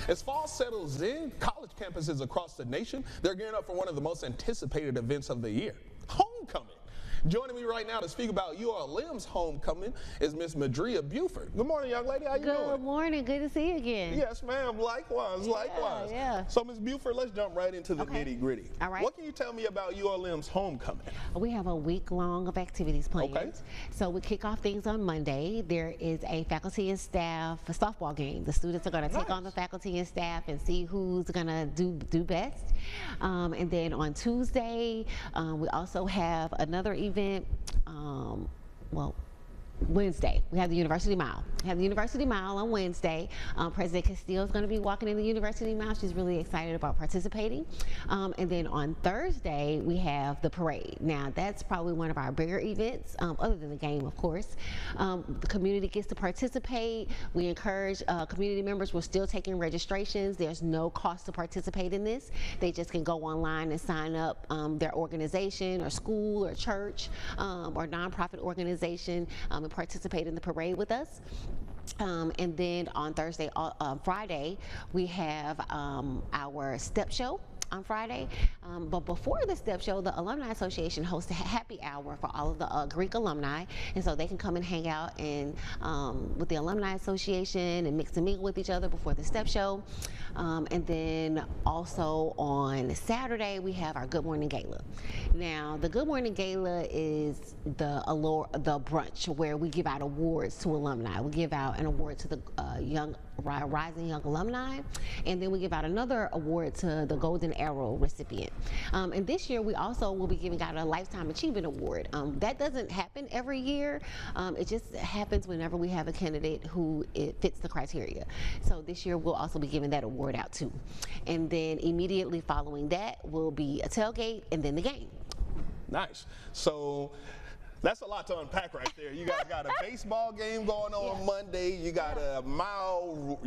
As fall settles in, college campuses across the nation, they're gearing up for one of the most anticipated events of the year, homecoming. Joining me right now to speak about ULM's homecoming is Miss Madria Buford. Good morning, young lady. How you doing? Good morning. Good to see you again. Yes, ma'am. Likewise, likewise. Yeah. So, Ms. Buford, let's jump right into the nitty-gritty. All right. What can you tell me about ULM's homecoming? We have a week long of activities planned. Okay. So we kick off things on Monday. There is a faculty and staff softball game. The students are going to take on the faculty and staff and see who's going to do best. And then on Tuesday, we also have another event. Wednesday, we have the University Mile. We have the University Mile on Wednesday. President Castillo is going to be walking in the University Mile. She's really excited about participating. And then on Thursday, we have the parade. Now, that's probably one of our bigger events, other than the game, of course. The community gets to participate. We encourage community members. We're still taking registrations. There's no cost to participate in this. They just can go online and sign up their organization or school or church or nonprofit organization and participate in the parade with us. And then on Friday, we have our step show on Friday. But before the step show, the Alumni Association hosts a happy hour for all of the Greek alumni, and so they can come and hang out and with the Alumni Association and mix and mingle with each other before the step show. And then also on Saturday, we have our Good Morning Gala. Now, the Good Morning Gala is the brunch where we give out awards to alumni. We give out an award to the rising young alumni, and then we give out another award to the Golden Arrow recipient. And this year we also will be giving out a Lifetime Achievement Award. That doesn't happen every year. It just happens whenever we have a candidate who fits the criteria. So this year we'll also be giving that award out too. And then immediately following that will be a tailgate and then the game. Nice. So that's a lot to unpack right there. You guys got a baseball game going on Monday. You got a mile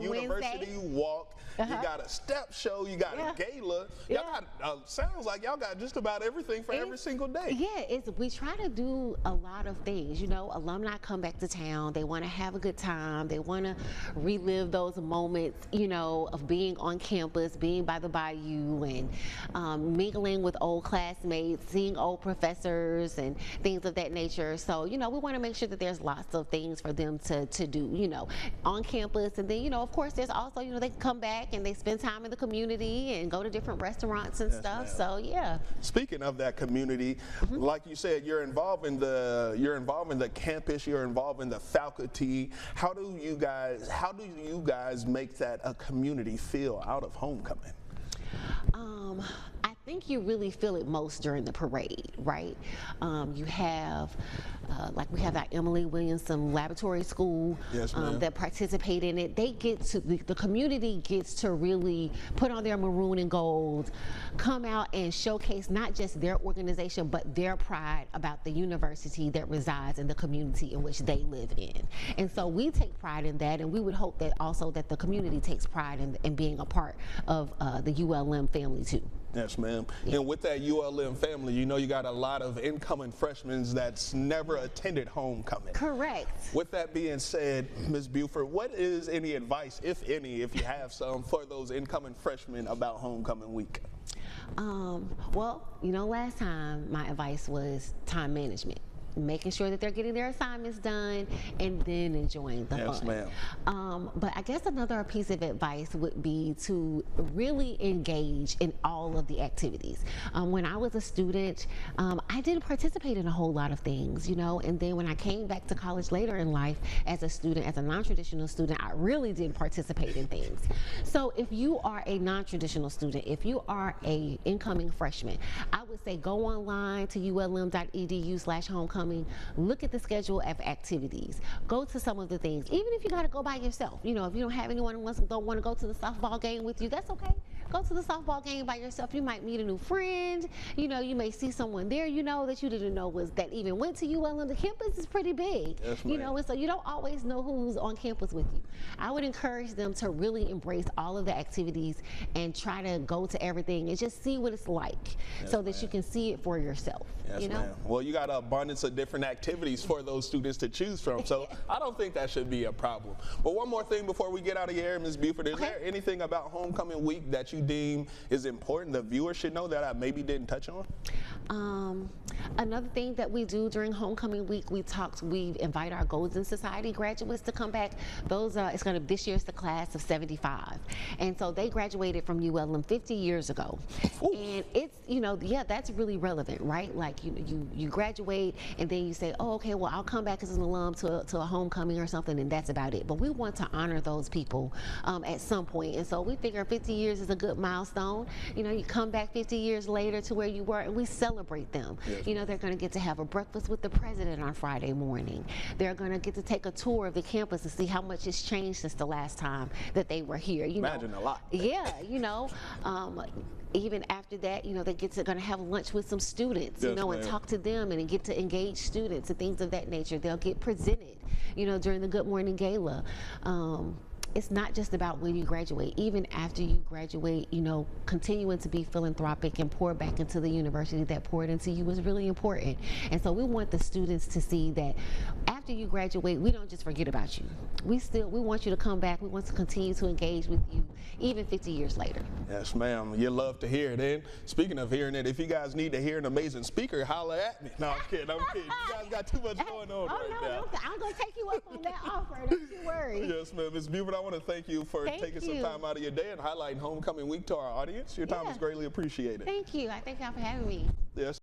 university walk. You got a step show. You got a gala. Y'all got sounds like y'all got just about everything for every single day. Yeah, we try to do a lot of things. You know, alumni come back to town. They want to have a good time. They want to relive those moments, you know, of being on campus, being by the bayou, and mingling with old classmates, seeing old professors, and things of that nature. So, you know, we want to make sure that there's lots of things for them to do, you know, on campus. And then, you know, of course, there's also, you know, they can come back and they spend time in the community and go to different restaurants and stuff. So, yeah. Speaking of that community, like you said, you're involved in the campus, you're involved in the faculty. How do you guys make that a community feel out of homecoming? I think you really feel it most during the parade, right? You have, like we have that Emily Williamson Laboratory School that participate in it. They get to, the community gets to really put on their maroon and gold, come out and showcase not just their organization, but their pride about the university that resides in the community in which they live in. And so we take pride in that, and we would hope that also that the community takes pride in being a part of the ULM family too. Yes, ma'am. Yeah. And with that ULM family, you know you got a lot of incoming freshmen that's never attended homecoming. Correct. With that being said, Ms. Buford, what is any advice, if any, if you have some, for those incoming freshmen about homecoming week? Well, you know, last time my advice was time management. Making sure that they're getting their assignments done and then enjoying the fun. Yes, ma'am. But I guess another piece of advice would be to really engage in all of the activities. When I was a student, I didn't participate in a whole lot of things, you know, and then when I came back to college later in life as a student, as a non-traditional student, I really did participate in things. So if you are a non-traditional student, if you are a incoming freshman, I would say go online to ulm.edu/homecoming. Look at the schedule of activities. Go to some of the things, even if you got to go by yourself. You know, if you don't have anyone who don't want to go to the softball game with you, that's okay. go to the softball game by yourself. You might meet a new friend. You know, you may see someone there, you know, that you didn't know was that even went to ULM. The campus is pretty big, yes, you know, and so you don't always know who's on campus with you. I would encourage them to really embrace all of the activities and try to go to everything and just see what it's like, so that you can see it for yourself. Yes, you know? ma'am. Well, you got an abundance of different activities for those students to choose from, so I don't think that should be a problem. But one more thing before we get out of here, Ms. Buford, is there anything about homecoming week that you deem is important the viewers should know that I maybe didn't touch on? Another thing that we do during homecoming week, we invite our Golden Society graduates to come back. Those this year's the class of 75, and so they graduated from ULM 50 years ago. Ooh. And it's, you know, yeah, that's really relevant, right? Like, you graduate and then you say, oh, okay, well, I'll come back as an alum to a homecoming or something, and that's about it. But we want to honor those people at some point, and so we figure 50 years is a good milestone. You know, you come back 50 years later to where you were, and we celebrate them. Yes. You know, they're going to get to have a breakfast with the president on Friday morning. They're going to get to take a tour of the campus to see how much it's changed since the last time that they were here. You Imagine know, a lot. Yeah, you know. Even after that, you know, they're going to have lunch with some students, yes, you know, and talk to them and get to engage students and things of that nature. They'll get presented, you know, during the Good Morning Gala. It's not just about when you graduate. Even after you graduate, you know, continuing to be philanthropic and pour back into the university that poured into you is really important. And so we want the students to see that after you graduate, we don't just forget about you. We want you to come back. We want to continue to engage with you even 50 years later. Yes, ma'am. You love to hear it. And speaking of hearing it, if you guys need to hear an amazing speaker, holler at me. No, I'm kidding. I'm kidding. You guys got too much going on now. I'm going to take you up on that offer. Don't you worry. Yes, ma'am. Ms. Buford, I want to thank you for taking some time out of your day and highlighting homecoming week to our audience. Your time is greatly appreciated. Thank you. I thank y'all for having me. Yes.